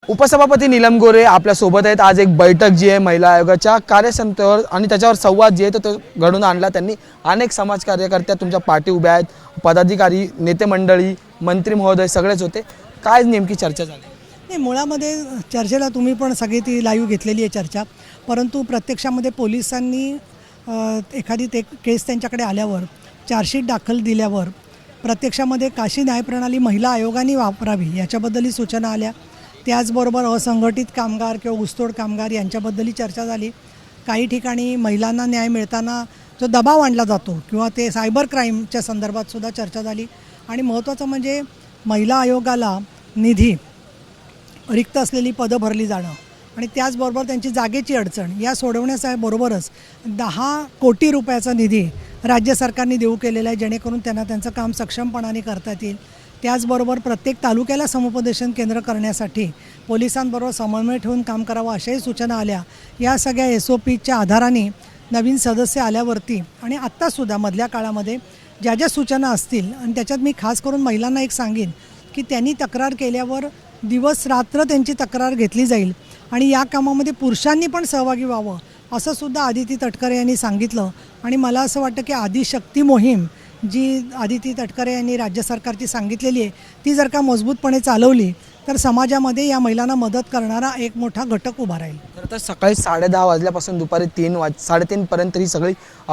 उपसभापती नीलम गोरे आपल्या सोबत आहेत। आज एक बैठक जी आहे महिला आयोगाच्या कार्यक्षमतेवर आणि त्याच्यावर संवाद जे आहे तो घडून आणला त्यांनी। अनेक समाज कार्यकर्त्या तुमच्या पाठी उभ्या आहेत, पदाधिकारी, नेते मंडळी, मंत्री महोदय सगळेच होते। काय नेमकी चर्चा झाली? नाही, मुळामध्ये चर्चेला तुम्ही पण सगळी ती लाईव्ह घेतलेली आहे चर्चा, परंतु प्रत्यक्षामध्ये पोलिसांनी एखादी केस त्यांच्याकडे आल्यावर चार्जशीट दाखल दिल्यावर प्रत्यक्षामध्ये काशी न्यायप्रणाली महिला आयोगाने वापरावी याच्याबद्दलही सूचना आल्या। त्याचबरोबर असंघटित कामगार किंवा ऊसतोड कामगार यांच्याबद्दलही चर्चा झाली। काही ठिकाणी महिलांना न्याय मिळताना जो दबाव आणला जातो किंवा ते सायबर क्राईमच्या संदर्भात सुद्धा चर्चा झाली। आणि महत्त्वाचं म्हणजे महिला आयोगाला निधी, रिक्त असलेली पदं भरली जाणं आणि त्याचबरोबर त्यांची जागेची अडचण या सोडवण्याबरोबरच 10 कोटी रुपयाचा निधी राज्य सरकारने देऊ केलेला आहे, जेणेकरून त्यांना त्यांचं काम सक्षमपणाने करता येईल। त्याचबरोबर प्रत्येक तालुक्याला समुपदेशन केंद्र करण्यासाठी पोलिसांबरोबर समन्वय ठेवून काम करावं अशाही सूचना आल्या। या सगळ्या SOPच्या आधाराने नवीन सदस्य आल्यावरती आणि आत्तासुद्धा मधल्या काळामध्ये ज्या ज्या सूचना असतील आणि त्याच्यात मी खास करून महिलांना एक सांगेन की त्यांनी तक्रार केल्यावर दिवस रात्र त्यांची तक्रार घेतली जाईल आणि या कामामध्ये पुरुषांनी पण सहभागी व्हावं असं सुद्धा आदिती तटकरे यांनी सांगितलं। आणि मला असं वाटतं की आदिशक्ती मोहीम जी आदिती तटकरे यांनी राज्य सरकारची सांगितलेली आहे ती जर का मजबूतपणे चालवली तर समाजामध्ये या महिलांना मदत करणारा एक मोठा घटक उभा राहील। खरं तर सकाळी 10:30 वाजल्यापासून दुपारी 3 पर्यंत ही सगळी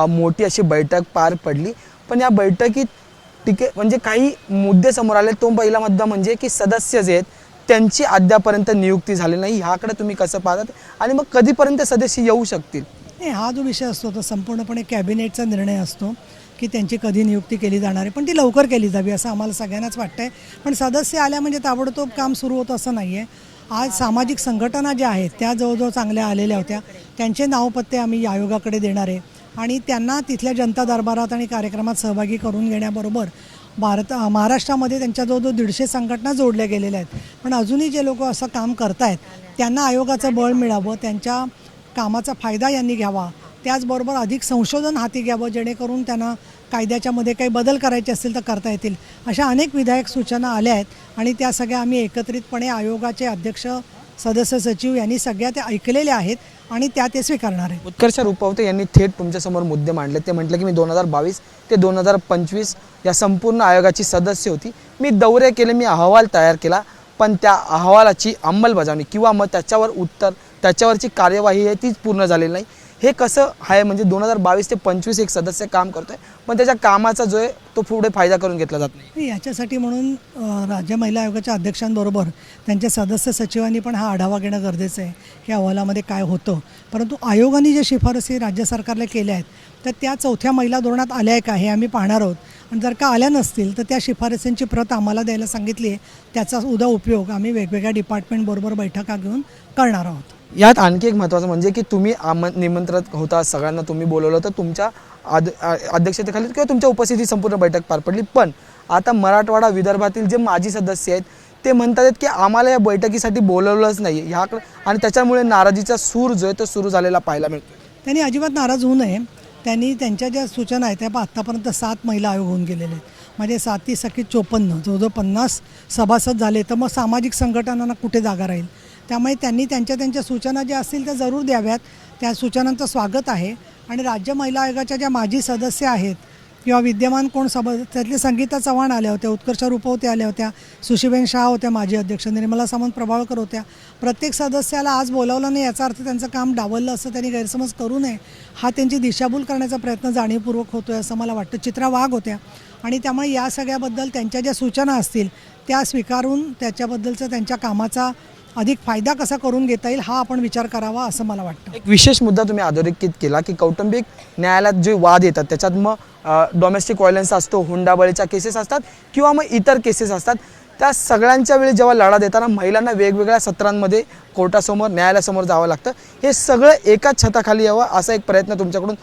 मोठी अशी बैठक पार पडली। पण या बैठकीत म्हणजे काही मुद्दे समोर आले। तो पहिला मुद्दा म्हणजे की सदस्य जे आहेत त्यांची अद्यापर्यंत नियुक्ती झाली नाही। ह्याकडे तुम्ही कसं पाहतात आणि मग कधीपर्यंत सदस्य येऊ शकतील? नाही, हा जो विषय असतो तो संपूर्णपणे कॅबिनेटचा निर्णय असतो की त्यांची कधी नियुक्ती केली जाणार आहे, पण ती लवकर केली जावी असं आम्हाला सगळ्यांनाच वाटतंय। पण सदस्य आल्या म्हणजे ताबडतोब काम सुरू होतं असं नाही आहे। आज सामाजिक संघटना ज्या आहेत त्या जवळजवळ चांगल्या आलेल्या होत्या, त्यांचे नावपत्ते आम्ही आयोगाकडे देणार आहे आणि त्यांना तिथल्या जनता दरबारात आणि कार्यक्रमात सहभागी करून घेण्याबरोबर महाराष्ट्रामध्ये त्यांच्या जवळजवळ 150 संघटना जोडल्या गेलेल्या आहेत। पण अजूनही जे लोक असं काम करत आहेत त्यांना आयोगाचं बळ मिळावं, त्यांच्या कामाचा फायदा यांनी घ्यावा, त्याचबरोबर अधिक संशोधन हाती घ्यावं जेणेकरून त्यांना कायद्याच्यामध्ये काही बदल करायचे असतील तर करता येतील। अशा अनेक विधायक सूचना आल्या आहेत आणि त्या सगळ्या आम्ही एकत्रितपणे आयोगाचे अध्यक्ष, सदस्य, सचिव यांनी सगळ्या त्या ऐकलेल्या आहेत आणि त्या ते स्वीकारणार आहेत। उत्कर्ष रुपवते यांनी थेट तुमच्यासमोर मुद्दे मांडले। ते म्हटलं की मी 2022 ते 2025 या संपूर्ण आयोगाची सदस्य होती। मी दौरे केले, मी अहवाल तयार केला, पण त्या अहवालाची अंमलबजावणी किंवा मग त्याच्यावरची कार्यवाही आहे तीच पूर्ण झालेली नाही। हे कसं आहे? म्हणजे 2022 ते 25 एक सदस्य काम करतोय, पण त्याच्या कामाचा जो आहे तो पुढे फायदा करून घेतला जात नाही। याच्यासाठी म्हणून राज्य महिला आयोगाच्या अध्यक्षांबरोबर त्यांच्या सदस्य सचिवांनी पण हा आढावा घेणं गरजेचं आहे की अहवालामध्ये काय होतं। परंतु आयोगाने जे शिफारसी राज्य सरकारला केल्या आहेत तर त्या 4थ्या महिला धोरणात आल्या आहे का हे आम्ही पाहणार आहोत आणि जर का आल्या नसतील तर त्या शिफारसींची प्रत आम्हाला द्यायला सांगितली आहे। त्याचा उद्या उपयोग आम्ही वेगवेगळ्या डिपार्टमेंटबरोबर बैठका घेऊन करणार आहोत। यात आणखी एक महत्त्वाचं म्हणजे की तुम्ही निमंत्रित होता, सगळ्यांना तुम्ही बोलवलं तर तुमच्या अध्यक्षतेखाली किंवा तुमच्या उपस्थितीत संपूर्ण बैठक पार पडली। पण आता मराठवाडा विदर्भातील जे माजी सदस्य आहेत ते म्हणतात की आम्हाला या बैठकीसाठी बोलवलंच नाही ह्याकडे, आणि त्याच्यामुळे नाराजीचा सूर जो आहे तो सुरू झालेला पाहायला मिळतो। त्यांनी अजिबात नाराज होऊ नये। त्यांनी त्यांच्या ज्या सूचना आहेत त्या आत्तापर्यंत 7 महिला आयोग होऊन गेलेले आहेत, म्हणजे 7 सखी 54 जवळजवळ 50 सभासद झाले, तर मग सामाजिक संघटनांना कुठे जागा राहील? त्यामुळे त्यांनी त्यांच्या सूचना ज्या असतील त्या जरूर द्याव्यात। त्या सूचनांचं स्वागत आहे आणि राज्य महिला आयोगाच्या ज्या माजी सदस्य आहेत किंवा विद्यमान कोण त्यातले संगीता चव्हाण आल्या होत्या, उत्कर्ष रुपवते आल्या होत्या, सुशीबेन शाह होत्या माजी अध्यक्ष, निर्मला सामंत प्रभावळकर होत्या। प्रत्येक सदस्याला आज बोलावलं नाही याचा अर्थ त्यांचं काम डावललं असं त्यांनी गैरसमज करू नये। हा त्यांची दिशाभूल करण्याचा प्रयत्न जाणीवपूर्वक होतोय असं मला वाटतं। चित्रा वाघ होत्या आणि त्यामुळे या सगळ्याबद्दल त्यांच्या ज्या सूचना असतील त्या स्वीकारून त्याच्याबद्दलचं त्यांच्या कामाचा अधिक फायदा कसा करून घेता येईल हा आपण विचार करावा असं मला वाटतं। एक विशेष मुद्दा तुम्ही अधोरेखित केला की कौटुंबिक न्यायालयात जे वाद येतात त्याच्यात मग डोमेस्टिक व्हायलन्स असतो, हुंडाबळीच्या केसेस असतात किंवा मग इतर केसेस असतात, त्या सगळ्यांच्या वेळी जेव्हा लढा देताना महिलांना वेगवेगळ्या सत्रांमध्ये कोर्टासमोर, न्यायालयासमोर जावं लागतं। हे सगळं एकाच छताखाली यावं असा एक प्रयत्न तुमच्याकडून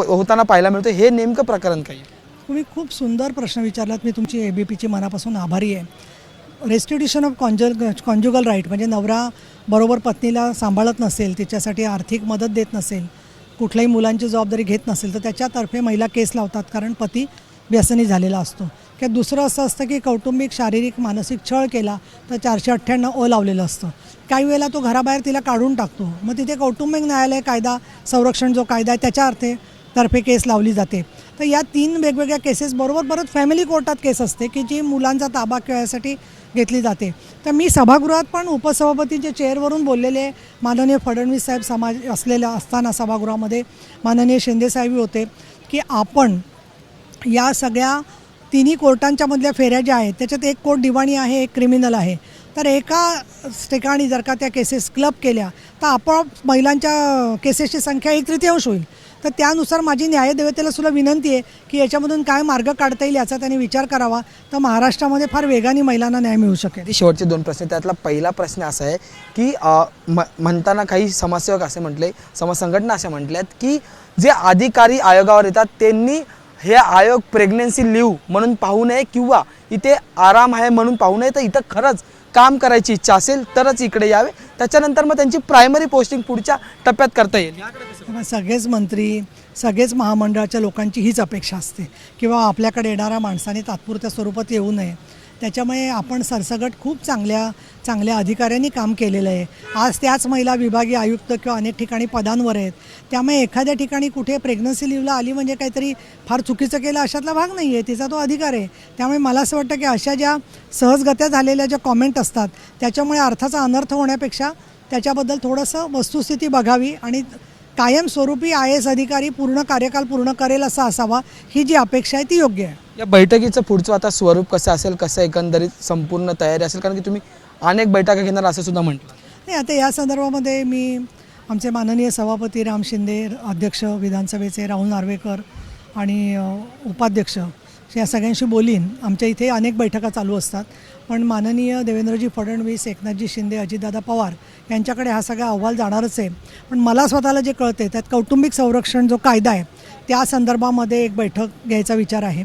होताना पाहायला मिळतो। हे नेमकं प्रकरण काही? तुम्ही खूप सुंदर प्रश्न विचारलात, मी तुमची ABPची मनापासून आभारी आहे। रेस्टिट्यूशन ऑफ कॉन्ज्युगल राईट म्हणजे नवरा बरोबर पत्नीला सांभाळत नसेल, तिच्यासाठी आर्थिक मदत देत नसेल, कुठल्याही मुलांची जबाबदारी घेत नसेल तर त्याच्यातर्फे महिला केस लावतात, कारण पती व्यसनी झालेला असतो की दुसरं असं असतं की कौटुंबिक शारीरिक मानसिक छळ केला तर 498 लावलेलं असतं. काही वेळेला तो घराबाहेर तिला काढून टाकतो, मग तिथे कौटुंबिक न्यायालय कायदा संरक्षण जो कायदा आहे त्याच्या तर्फे केस लावली जाते. तर या 3 वेगवेगळ्या केसेस बरोबर परत फॅमिली कोर्टात केस असते की जी मुलांचा ताबा खेळायसाठी घेतली जाते. तर मी सभागृहात पण उपसभापतीच्या चेअरवरून बोललेले माननीय फडणवीस साहेब समाज असलेल्या असताना सभागृहामध्ये माननीय शिंदेसाहेब होते की आपण या सगळ्या तिन्ही कोर्टांच्या मधल्या फेऱ्या ज्या आहेत त्याच्यात एक कोर्ट दिवाणी आहे, एक क्रिमिनल आहे. तर एका ठिकाणी जर का त्या केसेस क्लब केल्या तर आपोआप महिलांच्या केसेसची संख्या 1/3 होईल. तर त्यानुसार माझी न्यायदेवतेला सुद्धा विनंती आहे की याच्यामधून काय मार्ग काढता येईल याचा त्यांनी विचार करावा. तर महाराष्ट्रामध्ये फार वेगाने महिलांना न्याय मिळू शकेल. ती शेवटचे 2 प्रश्न. त्यातला पहिला प्रश्न असा आहे की म्हणताना काही समाजसेवक असे म्हटले, समाज संघटना अशा म्हटल्यात की जे अधिकारी आयोगावर येतात त्यांनी हे आयोग प्रेग्नन्सी लिव्ह म्हणून पाहू नये किंवा इथे आराम आहे म्हणून पाहू नये, तर इथं खरंच काम करायची इच्छा असेल तरच इकडे यावे. त्याच्यानंतर मग त्यांची प्रायमरी पोस्टिंग पुढच्या टप्प्यात करता येईल. सगळेच मंत्री सगळेच महामंडळाच्या लोकांची हीच अपेक्षा असते किंवा आपल्याकडे येणाऱ्या माणसाने तात्पुरत्या स्वरूपात येऊ नये. त्याच्यामुळे आपण सरसकट खूप चांगल्या अधिकाऱ्यांनी काम केलेलं आहे. आज त्याच महिला विभागीय आयुक्त किंवा अनेक ठिकाणी पदांवर आहेत. त्यामुळे एखाद्या ठिकाणी कुठे प्रेग्नन्सी लिव्हला आली म्हणजे काहीतरी फार चुकीचं केलं अशातला भाग नाही आहे, तिचा तो अधिकार आहे. त्यामुळे मला असं वाटतं की अशा ज्या सहजगत्या झालेल्या ज्या कॉमेंट असतात त्याच्यामुळे अर्थाचा अनर्थ होण्यापेक्षा त्याच्याबद्दल थोडंसं वस्तुस्थिती बघावी आणि कायमस्वरूपी IAS अधिकारी पूर्ण कार्यकाल पूर्ण करेल असा असावा, ही जी अपेक्षा आहे ती योग्य आहे. या बैठकीचं पुढचं आता स्वरूप कसं असेल, कसं एकंदरीत संपूर्ण तयारी असेल, कारण की तुम्ही अनेक बैठका घेणार असं सुद्धा म्हटलं. नाही, आता या संदर्भामध्ये मी आमचे माननीय सभापती राम शिंदे, अध्यक्ष विधानसभेचे राहुल नार्वेकर आणि उपाध्यक्ष या सगळ्यांशी बोलीन. आमच्या इथे अनेक बैठका चालू असतात, पण माननीय देवेंद्रजी फडणवीस, एकनाथजी शिंदे, अजितदादा पवार यांच्याकडे हा सगळा अहवाल जाणारच आहे. पण मला स्वतःला जे कळते त्यात कौटुंबिक संरक्षण जो कायदा आहे त्या संदर्भामध्ये एक बैठक घ्यायचा विचार आहे.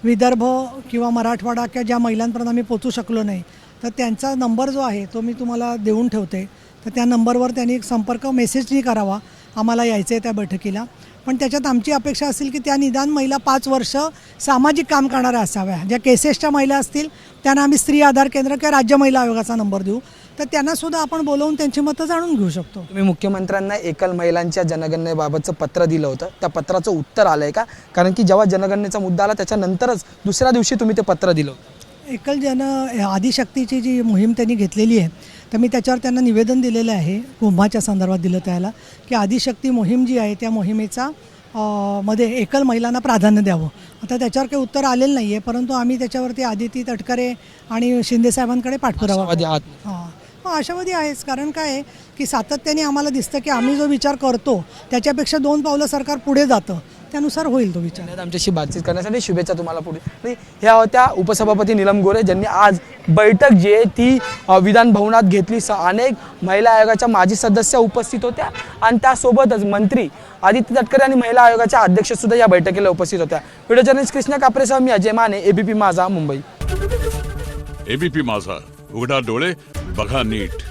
विदर्भ किंवा मराठवाडा किंवा ज्या महिलांपर्यंत आम्ही पोचू शकलो नाही तर त्यांचा नंबर जो आहे तो मी तुम्हाला देऊन ठेवते. तर त्या नंबरवर त्यांनी संपर्क मेसेजनी करावा, आम्हाला यायचं आहे त्या बैठकीला. पण त्याच्यात आमची अपेक्षा असेल की त्या निदान महिला 5 वर्ष सामाजिक काम करणाऱ्या असाव्या. ज्या केसेसच्या महिला असतील त्यांना आम्ही स्त्री आधार केंद्र किंवा राज्य महिला आयोगाचा नंबर देऊ, तर त्यांनासुद्धा आपण बोलवून त्यांची मतं जाणून घेऊ शकतो. तुम्ही मुख्यमंत्र्यांना एकल महिलांच्या जनगणनेबाबतचं पत्र दिलं होतं, त्या पत्राचं उत्तर आलं आहे का? कारण की जेव्हा जनगणनेचा मुद्दा आला त्याच्यानंतरच दुसऱ्या दिवशी तुम्ही ते पत्र दिलं होतं. एकल आदिशक्तीची जी मोहीम त्यांनी घेतलेली आहे तर मी त्याच्यावर त्यांना निवेदन दिलेलं आहे, कुंभाच्या संदर्भात दिलं त्याला, की आदिशक्ती मोहीम जी आहे त्या मोहिमेचा मध्ये एकल महिलांना प्राधान्य द्यावं. आता त्याच्यावर काही उत्तर आलेलं नाही आहे, परंतु आम्ही त्याच्यावरती आदिती तटकरे आणि शिंदेसाहेबांकडे पाठपुरावा. हां, आशावादी आहेच. कारण काय आहे की सातत्याने आम्हाला दिसतं की आम्ही जो विचार करतो त्याच्यापेक्षा 2 पावलं सरकार पुढे जातं, त्यानुसार होईल तो विचार. आमच्याशी बातचीत करण्यासाठी शुभेच्छा तुम्हाला पुढे. ह्या होत्या उपसभापती नीलम गोरे, ज्यांनी आज बैठक जी आहे ती विधान भवनात घेतली. अनेक महिला आयोगाच्या माजी सदस्य उपस्थित होत्या आणि त्यासोबतच मंत्री आदित्य तटकरे आणि महिला आयोगाच्या अध्यक्ष सुद्धा या बैठकीला उपस्थित होत्या. व्हिडिओ जर्नलिस्ट कृष्णा कापरेसह मी अजय माने, ABP माझा, मुंबई. ABP माझा, उघडा डोळे बघा नीट.